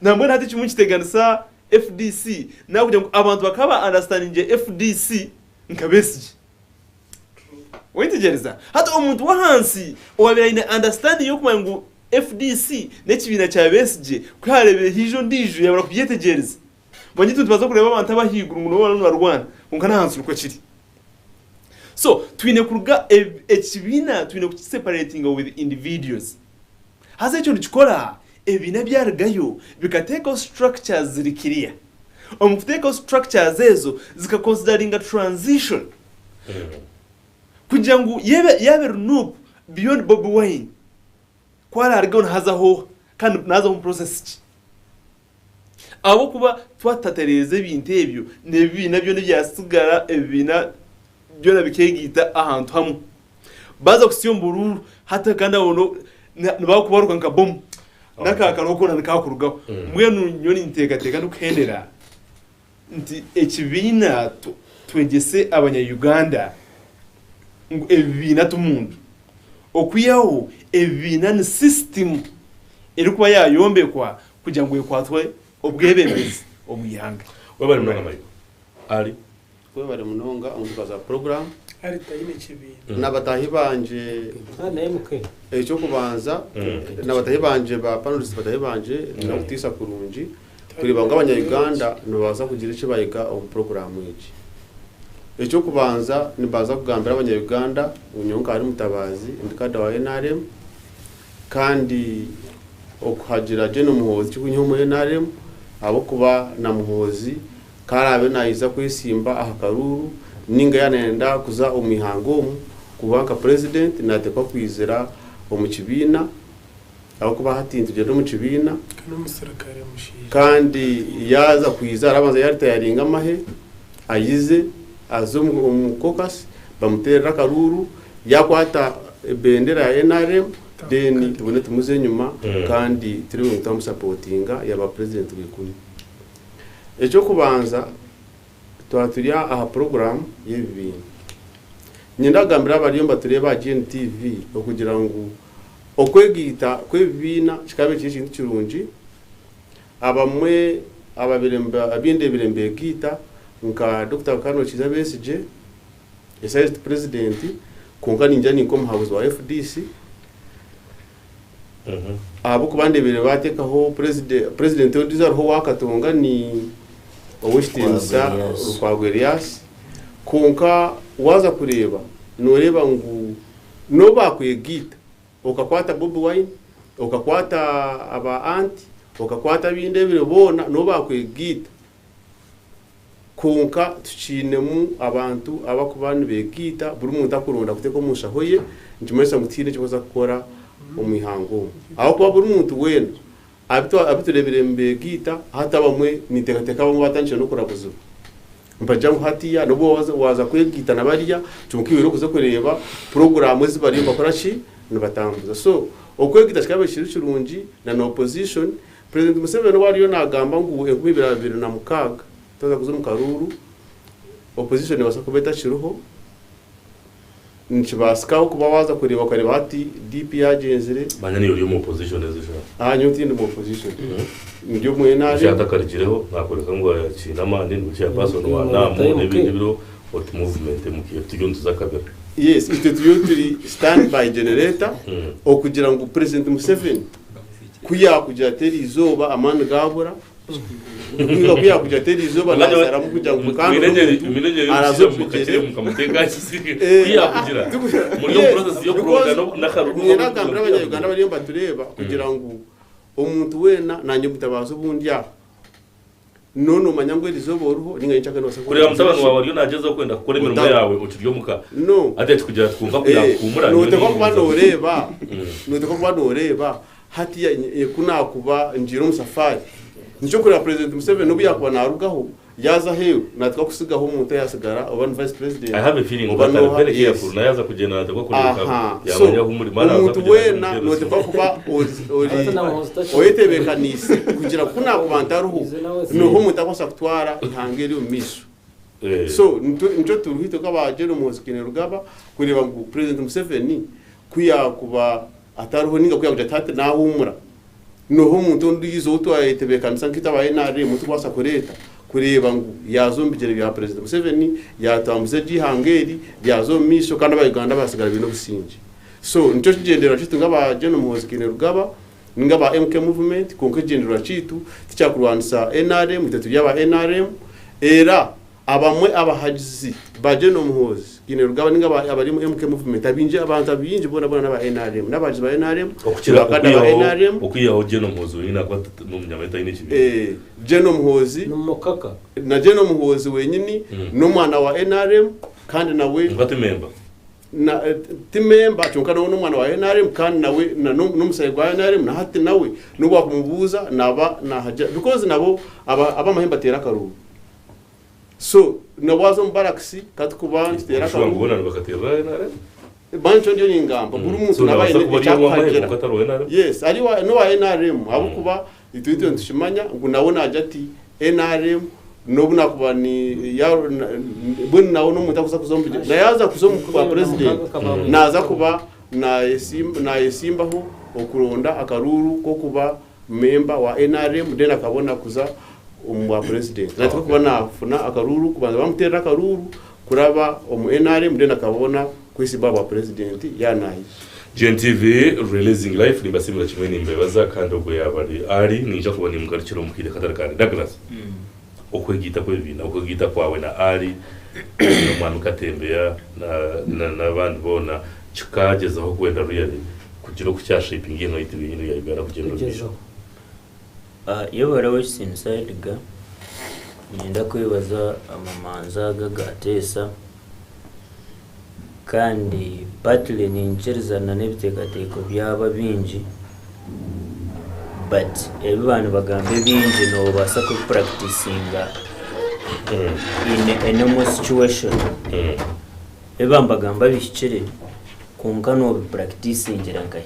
namwe hati kimu kiteganisa FDC na kujya ngo abantu bakaba understanding FDC nkabesije wentegereza hata umuntu wahansi owabira ine understanding yo kumanya ngo FDC nekibina cya besije kwarebere hijo ndiju yabara kuyetegereza banyitu tubaza kureba abantu abahigura ngo no barwana kunkana hansi uko kiri so twine kuruga ekibina twine ku separating with individuals haza cyo ndikora ebina byargayo bikateka structures zirikiriya omufuteka structures ezo zikaconsidering a transition kugira ngo yabe runup beyond Bobi Wine kwara argona hazaho kandi naza mu process abo kuba twatatereze bintebyo nebina byo nebyasigara ebina byo nabikegita ahantu hamwe baza kusiyombururu hata kandi abono bakubaruka nka bomb nakakaroko nakakurugaho mwenu nyoni ntekateka nukhendera nti ekibina twegese abanya-Uganda ngo ebina tumundu okwiyaho ebina ni system erikuba yayombekwa kugira ngo ekwatwe obwebemezi omuyanga wabari munonga mayo ali wabari munonga umukaza program ari tayine kibina nabatahi banje ecyo kubanza nabatahi banje ba panelists batahi banje nakutisa kurungi kureba ngo abanya-Uganda nibaza kugira icyo bayiga mu program y'iki ecyo kubanza nibaza kugambira abanya-Uganda unyonka ari mutabazi ndikada wa NRM kandi okuhagira je no muhozi cy'unyo mu NRM abo kuba na muhozi karabe nayiza kwisimba ahakaruru ninga yanenda kuza omihango kubanka president natekwa kwizera omukibina abo kuba hatinze no mu kibina kandi yaza kwiza arabanza yarita yaringa amahe ayize azumu umukokasi bamutera karuru yakwata bendera ya NRM then tubone tumuze nyuma kandi turi mu supportinga yaba president wikuni ecyo kubanza twaturiya aha program y'ibintu nyindagambira abariyomba tureba GNTV okugira ngo okwegita kwebina kikabe kintu kirungi abamwe abinde birembe gita nka Dr. Kano Kiza BSJ Vice President kunga ninjani nko muhabuzi wa FDC abo kubande bire batekaho president w'Odizar ho wakatonga ni Owishtinsa Rukwagwerias kunka waza kureba noreba ngo no bakwegita okakwata Bobi Wine okakwata aba anti okakwata binde bire bona no bakwegita kunka tucinemu abantu abakubana begita buri muntu akurunda kuteko mushahoye njimesa mutine cyoza gukora umuhango aho kuba buri muntu wena abiturebere mbegita hata bamwe nitekateka bamwe batangije no kurabuza mpajamu hatiya no waza kwegita nabariya tumukibiro kuza kureba program zibari bakora ki nibatambuza so okwegita kikabe kirungi na opposition President Museveni wariyo nagamba ngo ekubibira na mukaga toza kuzo mukaruru opposition basa kubeta kiruho nchibasikaho kuba waza kureba kareba hati DP agenzere banyani uri mu opposition ezisha nyuti ndi mu opposition ndio mwenari cyatakarijiraho nakoreka ngo yacinamande n'ucya person wa namu n'ibindi biro ot movement mukiye tujonze zakabera yes ite tuyoturi standby generator okugira ngo President Museveni kuja teri izoba amani gabura kuya kuja teri izoba nasara mu kuja ngo kandi arazo kugere mukamuteka kisike kuya kugira muri process yo kuronda nakaruko n'akambira abanyarwanda bari mbatureba kugira ngo umuntu wena nanye mutabazo bundi ya none umanyangwe rizoboruho ninga nchaka no sakora kureba mutabano wawe ryo nageze kwenda gukora imirimo yawe utiryo muka no ate kugira twumva kuyakumura no te kwa noreba no te kwa noreba hati ya kuna kuba njiro musafari nico kureba President Museveni no byakuba narugaho yaza hewe natwa kusigaho umuntu yasigara oban vice president I have a feeling that I'm very careful na yaza kugenda natwa kureka yamanya humuri mana umuntu wena no te kwa kuba oyitebekanise kugira kuna kubantaruho no ho mutakosa kutwara ihangeri umisho so njo turuhito kabaje no muzikine rugaba kureba ngo President Museveni kuya kuba ataruho ninga kuya kuja tate na humura no ho muntu ndizo utwayetebekanisa nkitabaye nari mutu kwasa kureta kureba ngo yazombigere bya President Museveni yatambuze gihangeri yazomisho kandi abayuganda basigara bino businji so nico kigendera cyo ngabaje no muzikine rugaba ngaba MK movement konke gendera citu ticyakurwanisa NRM itatu byaba NRM era abamwe abahajizi baje no muhozi kine rugaba ngaba abari mu MK movement abinje abantu abinje bona n'aba NRM n'abaje ba NRM okukira NRM okuyaho je no muhozi wenyina kwa no munyameta ine kibi je no muhozi no mukaka na je no muhozi wenyini no mwana wa NRM kandi nawe ngati member na timemba cyonka no mwana wa NRM kandi nawe no musayi gwa NRM na hati nawe nuba kumubuza naba na haja because nabo aba mahemba tera karu so nawazo mbaraksi katukuba tera karu ngubona bakatera NRM bancho ndio ingamba buri muntu nabaye yes ari wa no wa NRM abo kuba itwite ntushimanya ngo nabona ajati NRM nobuna kuba ni ya bun nawo no mutakuza kuzombije na yaza kuzomukuba president naza kuba na yesimbaho okuronda akaruru ko kuba member wa NRM dena kabona kuza umwa president natiko kuba nafuna akaruru kubanza bamutera akaruru kuraba omu NRM dena kabona kwisi baba president yanayi GNTV releasing life nibasimira kimwe nimbebaza kandi ubwo yabari ari ninja kubona imugarukiro mukide katarakane Douglas okwegita kwebina okwegita kwawe na ari no mwana ukatembea na bandi bona chikagezaho kwenda really kugira ku cya shaping ino itibintu yayibera kugenda bisho iyo barawe inside ga nyenda kwibaza amamanza gagatesa kandi battle nincherizana n'ebitekateko byaba binji but everyone bagambe binji no basa ku practicinga in a normal situation ebamba gamba bishikire kunka no practicing ngirangaye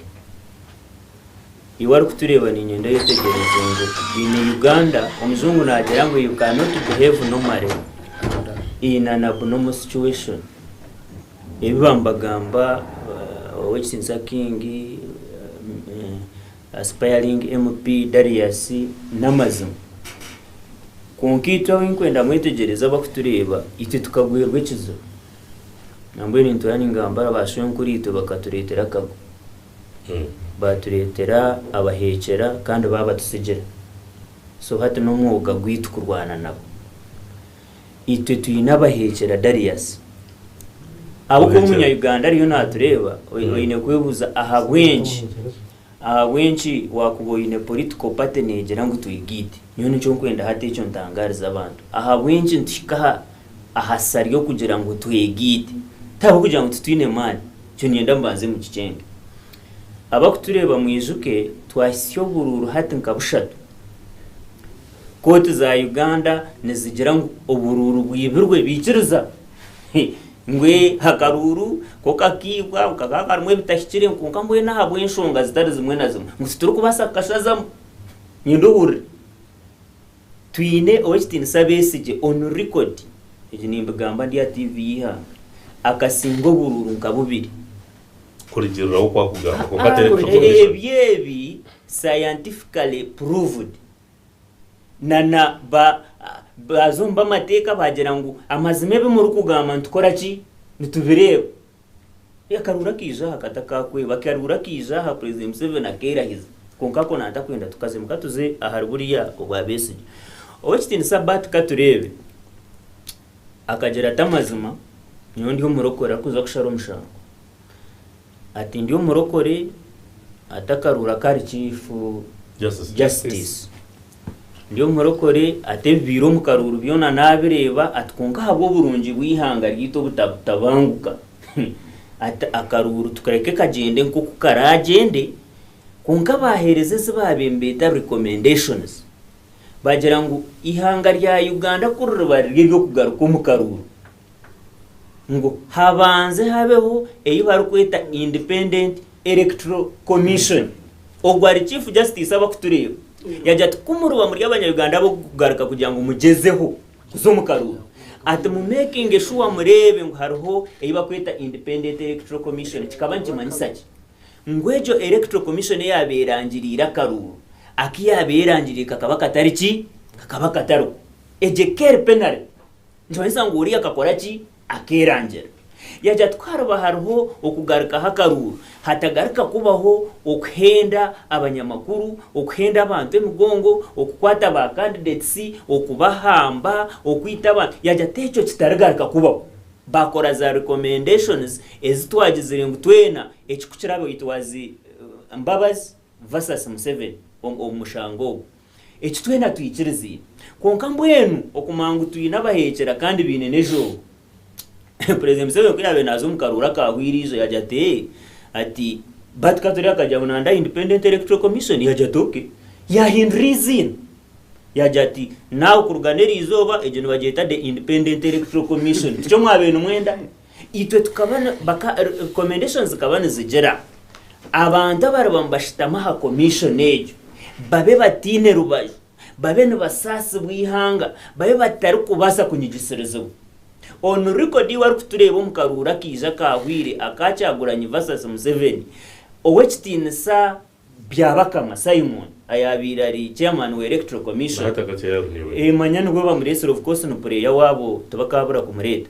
iwari kutureba ni nyenda yotegereze ngo in Uganda umuzungu nagera ngo you cannot behave normally in an abnormal situation ebibambagamba Wekitiniisa King aspiring MP Darius n'amazima konkiitwa winkwenda mwetegereza bakutureba ite tukagwirwa ekizo nambwe nintu yani ngambara bashonkuriito bakatureetera kago batureetera abahekera kandi babatusigira so hati n'omwuga gwitu kurwana nabo ite tuyina abahekera Darius abo ko Uganda ariyo natureba oyine kwebuza aha bwenshi wakuboyine political patronage rangu tuyigite niyo nicyo kwenda hati icyo ntangariza abantu aha bwenshi ntishikaha ahasariyo kugira ngo tuyigite tabo kugira ngo tutwine mani cyo nyenda mbanze mu kicenge abakutureba mwijuke twasyo bururu hati nkabushatu kote za Uganda nizigira ngo ubururu bwibirwe bikiriza ngwe hakaruru kokakibwa ukakakarumwe bitashikire nkunkambwe na habwe inshonga zitari zimwe na zimwe ngusituru kubasa kashaza nyindubure twine Wekitiniisa Besigye on record ejinimba gamba ndi ya TV ha akasingo bururu nkabubiri kurigiriraho kwa kugamba ko katere ebyebi scientifically proved nana bazomba mateka bagira ngo amazime be muri kugamba ntukora ki nitubireba yakarura kija hakataka kwe bakarura kija ha President Museveni akerahiza konkako nanta kwenda tukaze mukatuze ahari buriya obwa Besigye Wekitiniisa bat katurebe akagera tamazima niyo ndiho murokora kuza kushara omushango ati ndiyo murokore atakarura kari chief justice ndiyo murokore atebiro mukaruru byona nabireba atkonga habo burungi bwihanga ryito butabanguka akaruru tukareke kagende nko kukaragende konka bahereze zibabembeta recommendations bagira ngo ihanga rya Uganda kurura ryo kugaruka mu karuru ngo habanze habeho bari kwita Independent Electoral Commission ogwari Chief Justice abakutureba yajya tukumuruba muri abanyarwanda bo kugaruka kugira ngo mugezeho zo mu karuru ati mu making sure murebe ngo hariho bakwita Independent Electoral Commission kikaba nkimanisaki ngwejo Electoral Commission yaberangirira karuru akiyaberangirika kakaba katariki kakaba kataro ejekere penal njoyisa ngo uri akakora ki akerangira yajya twaraba hariho okugaruka hakaruru hatagaruka kubaho okuhenda abanyamakuru okuhenda abantu emugongo okukwata ba candidates okubahamba okwita abantu yajya techo kitaragaruka kubaho bakora za recommendations ezitwagizire ngutwena ekikukirabe itwazi Mbabazi versus Museveni omushango ekitwena tuyikirize konka mbwenu okumangu tuyina bahekera kandi binenejo President Museveni kuyabe nazo mukarura kahwirizo yajate ati batkatori akajya munanda Independent Electoral Commission yajatoke yahindrizin yajati nawo kuruganira izoba ejeno bageta the Independent Electoral Commission cyo mwabenu mwenda itwe tukabana baka recommendations kabana zigera abantu abarabambashitama ha commission ejo babe batine rubayo babe nubasasi bwihanga babe batari kubasa kunyigiserezo on record wari kutureba mukarura kija kahwire akacyaguranye versus Museveni Wekitiniisa byabakama Simon ayabirari chairman wa Electoral Commission manyana gwe bamurese of course no player wabo tubakabura kumureta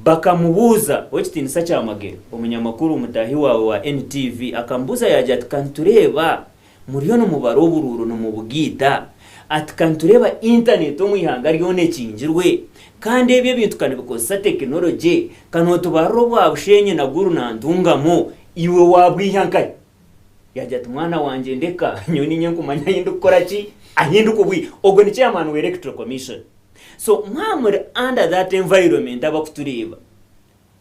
bakamubuza Wekitiniisa cyamagero umunyamakuru mutahi wawe wa NTV akambuza yaje atkantureba muriyo no mubaro bururu no mubugita atkantureba internet omwihanga ryone kingirwe kandi ebyo bintu kandi bikosa technology kanoto baro bwabushenye na guru na ndungamo iwe wabwihanka yaje atmwana wanje ndeka nyoni nyenkumanya yindukora ki ahinduko bwi ogo ni chairman wa Electoral Commission so mwamure under that environment abakutureba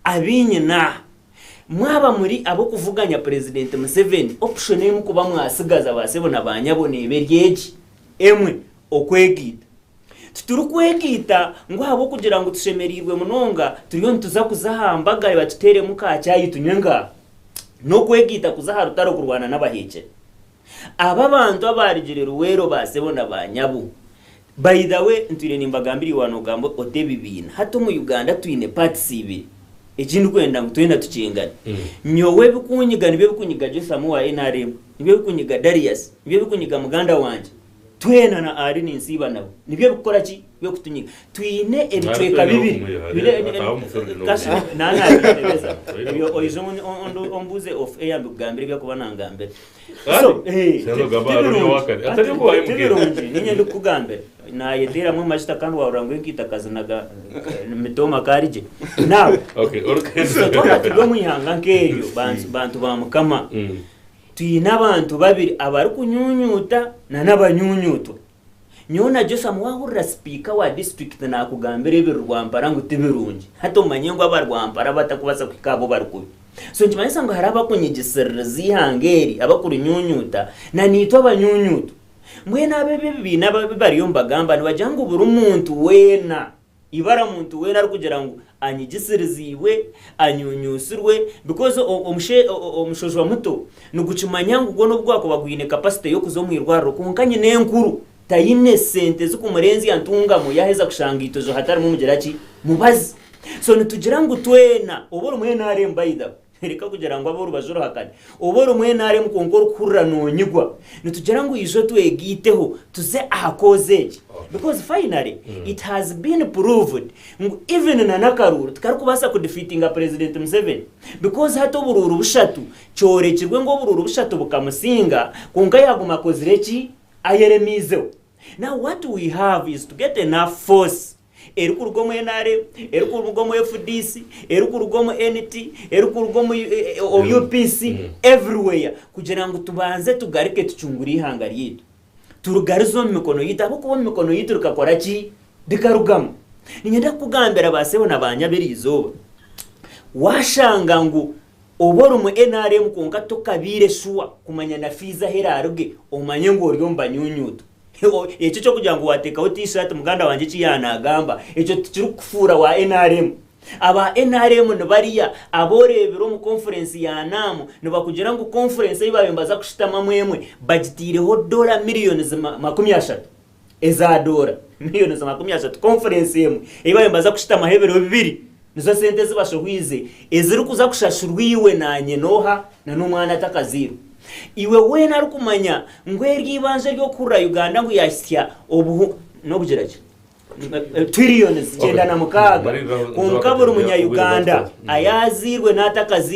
abinye na mwaba muri abo kuvuganya President Museveni option emu kuba mwasigaza basebona banyabone beryeji emwe okwegita tuturukwegita ngo habo kugira ngo tushemerirwe munonga turiyo ntuza kuzahambagare batutere mukacyayi tunyenga no kwegita kuzahara utaro kurwana n'abaheke aba bantu abarigirira uwero basebona banyabu by the way ntire nimbagambiri wano gambo otebibina hato mu Uganda tuine parts ibiri ekintu kwenda twenda tukingana nyowe bikunyiga nibe bikunyiga Josamu wa NRM nibe bikunyiga Darius nibe bikunyiga muganda wanje twena na ari ninsiba nabo nibe bikora ki byo kutunyiga twine ebitweka bibiri kasi nana beza yo oizo ombuze of air mbugambire byo kuba nangambere so sendo gamba ari wakane atari ko ayimugera ninye ndukugambere na yedera mu majita kandi warangwe nkitakaza naga mitoma karije nawe okay so twakatigo mwihanga nkeyo bantu bamukama tuyina abantu babiri abari kunyunyuta na nabanyunyuto nyona Josamu wahurira speaker wa district na kugambira ibirwampara ngo tibirungi hato manyengo abarwampara batakubasa kwikabo barikubi so njimanyisa ngo haraba kunyigiserezi hangeri abakuri nyunyuta na nitwa abanyunyuto mwena abebibi nabari yombagamba nibajango buri umuntu wena ibara muntu wena ari kugira ngo anyigisiriziwe anyunyusirwe because omushojwa muto nugucimanya ngo ugo nobwako bagwine capacity yo kuzomwirwaro kunkanye nenkuru tayine sente zikumurenzi yantunga mu yaheza kushangito zo hatari mu mugeraki mubazi so nitugira ngo twena oboro mwena are mbaida reka kugira ngo aboro bajoro hakane oboro mwena are mukonkoro kurra nonyigwa nitugira ngo izo twegiteho tuze ahakozeje because finally it has been proved even na nakaruru tukarukubasa ku defeating president Museveni because hato bururu bushatu cyorekirwe ngo bururu bushatu bukamusinga kunga yaguma kozireki ayeremizo. Now what we have is to get enough force erukurugomo NRM erukurugomo FDC erukurugomo NT erukurugomo UPC everywhere kugira ngo tubanze tugarike tucunguri ihanga ryitu turugarizo mikono yita kuko mikono yitu rukakora ki dikarugamo ninyenda kugambera basebo nabanyabirizo washanga ngo oboro mu NRM konka tokabire shuwa kumanya na fiza heraruge omanye ngo ryomba nyunyuto echo cyo kugira ngo wateka t-shirt muganda wanje kiyanagamba echo tukirukufura wa NRM aba NRM nbariya aborebero mu conference ya namu nibakugira ngo conference yibabembaza kushitama mwemwe budgetireho $ millions 30 eza $, millions 30 conference yemwe yibabembaza kushitama hebero bibiri nizo sente zibashohwize eziri kuza kushashurwiwe nanye noha na numwana takaziro iwe wena rukumanya ngwergi ibanje ryo kura Uganda ngo yasya obu no bugeraje trillions 9 na mukaga kunkabura umunya Uganda ayazirwe natakaziro